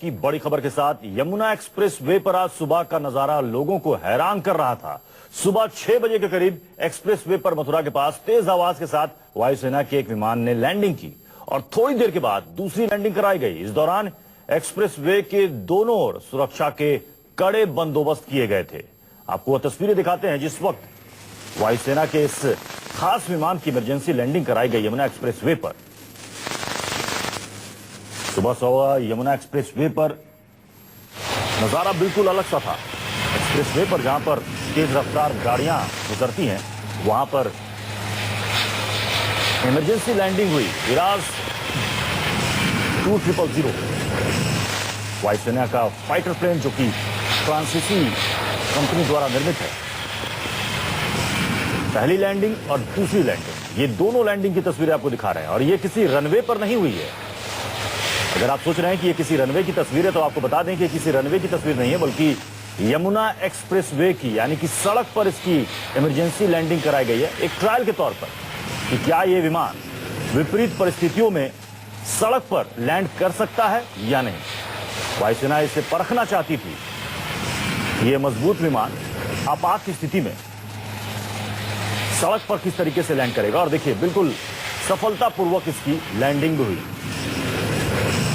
की बड़ी खबर के साथ यमुना एक्सप्रेस वे पर आज सुबह का नजारा लोगों को हैरान कर रहा था। सुबह 6 बजे के करीब एक्सप्रेस वे पर मथुरा के पास तेज आवाज के साथ वायुसेना के एक विमान ने लैंडिंग की और थोड़ी देर के बाद दूसरी लैंडिंग कराई गई। इस दौरान एक्सप्रेस वे के दोनों ओर सुरक्षा के कड़े बंदोबस्त किए गए थे। आपको वह तस्वीरें दिखाते हैं जिस वक्त वायुसेना के इस खास विमान की इमरजेंसी लैंडिंग कराई गई यमुना एक्सप्रेस वे पर। सुबह सुबह यमुना एक्सप्रेस वे पर नजारा बिल्कुल अलग सा था। एक्सप्रेस वे पर जहां पर तेज रफ्तार गाड़ियां गुजरती हैं, वहां पर इमरजेंसी लैंडिंग हुई। इराज 2000 वायुसेना का फाइटर प्लेन जो कि फ्रांसीसी कंपनी द्वारा निर्मित है। पहली लैंडिंग और दूसरी लैंडिंग, ये दोनों लैंडिंग की तस्वीरें आपको दिखा रहे हैं और ये किसी रनवे पर नहीं हुई है। अगर आप सोच रहे हैं कि ये किसी रनवे की तस्वीर है तो आपको बता दें कि ये किसी रनवे की तस्वीर नहीं है, बल्कि यमुना एक्सप्रेस वे की यानी कि सड़क पर इसकी इमरजेंसी लैंडिंग कराई गई है एक ट्रायल के तौर पर कि क्या ये विमान विपरीत परिस्थितियों में सड़क पर लैंड कर सकता है या नहीं। वायुसेना इसे परखना चाहती थी कि ये मजबूत विमान आपात की स्थिति में सड़क पर किस तरीके से लैंड करेगा। और देखिए बिल्कुल सफलतापूर्वक इसकी लैंडिंग भी हुई।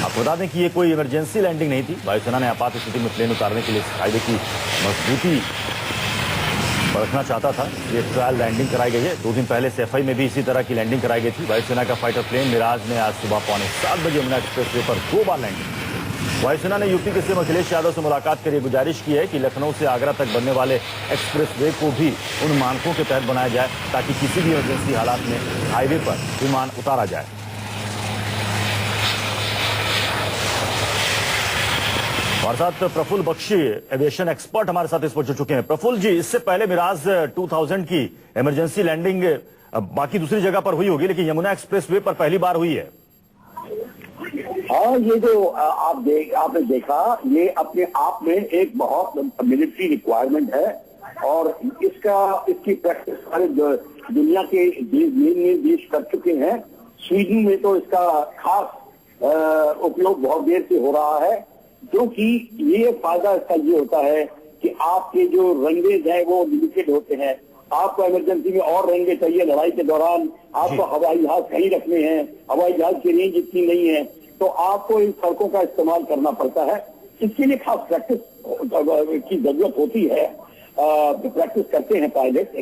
आपको बता दें कि ये कोई इमरजेंसी लैंडिंग नहीं थी। वायुसेना ने आपात स्थिति में प्लेन उतारने के लिए हाईवे की मजबूती परखना चाहता था। ये ट्रायल लैंडिंग कराई गई है। 2 दिन पहले सैफई में भी इसी तरह की लैंडिंग कराई गई थी। वायुसेना का फाइटर प्लेन मिराज ने आज सुबह 6:45 बजे यमुना एक्सप्रेस वे पर 2 बार लैंडिंग। वायुसेना ने यूपी के सीएम अखिलेश यादव से मुलाकात कर गुजारिश की है कि लखनऊ से आगरा तक बनने वाले एक्सप्रेस वे को भी उन मानकों के तहत बनाया जाए ताकि किसी भी इमरजेंसी हालात में हाईवे पर विमान उतारा जाए। हमारे साथ प्रफुल्ल बख्शी एविएशन एक्सपर्ट हमारे साथ इस पर जुड़ चुके हैं। प्रफुल्ल जी, इससे पहले मिराज 2000 की इमरजेंसी लैंडिंग बाकी दूसरी जगह पर हुई होगी, लेकिन यमुना एक्सप्रेस वे पर पहली बार हुई है। हाँ, ये जो आपने देखा, ये अपने आप में एक बहुत मिलिट्री रिक्वायरमेंट है और इसकी प्रैक्टिस सारे दुनिया के देश कर चुके हैं। स्वीडन में तो इसका खास उपयोग बहुत देर से हो रहा है, क्योंकि ये फायदा इसका ये होता है कि आपके जो रनवेज हैं वो लिमिटेड होते हैं। आपको इमरजेंसी में और रनवे चाहिए, लड़ाई के दौरान आपको हवाई जहाज कहीं रखने हैं, हवाई जहाज की रेंज इतनी नहीं है, तो आपको इन सड़कों का इस्तेमाल करना पड़ता है। इसके लिए खास प्रैक्टिस की जरूरत होती है। प्रैक्टिस करते हैं पायलट,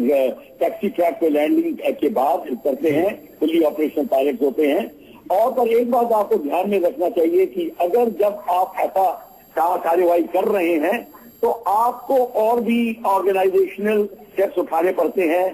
टैक्सी ट्रैक पे लैंडिंग के बाद करते हैं, फुल्ली ऑपरेशनल पायलट होते हैं। और पर एक बात आपको ध्यान में रखना चाहिए कि अगर जब आप ऐसा कार्यवाही कर रहे हैं तो आपको और भी ऑर्गेनाइजेशनल स्टेप्स उठाने पड़ते हैं।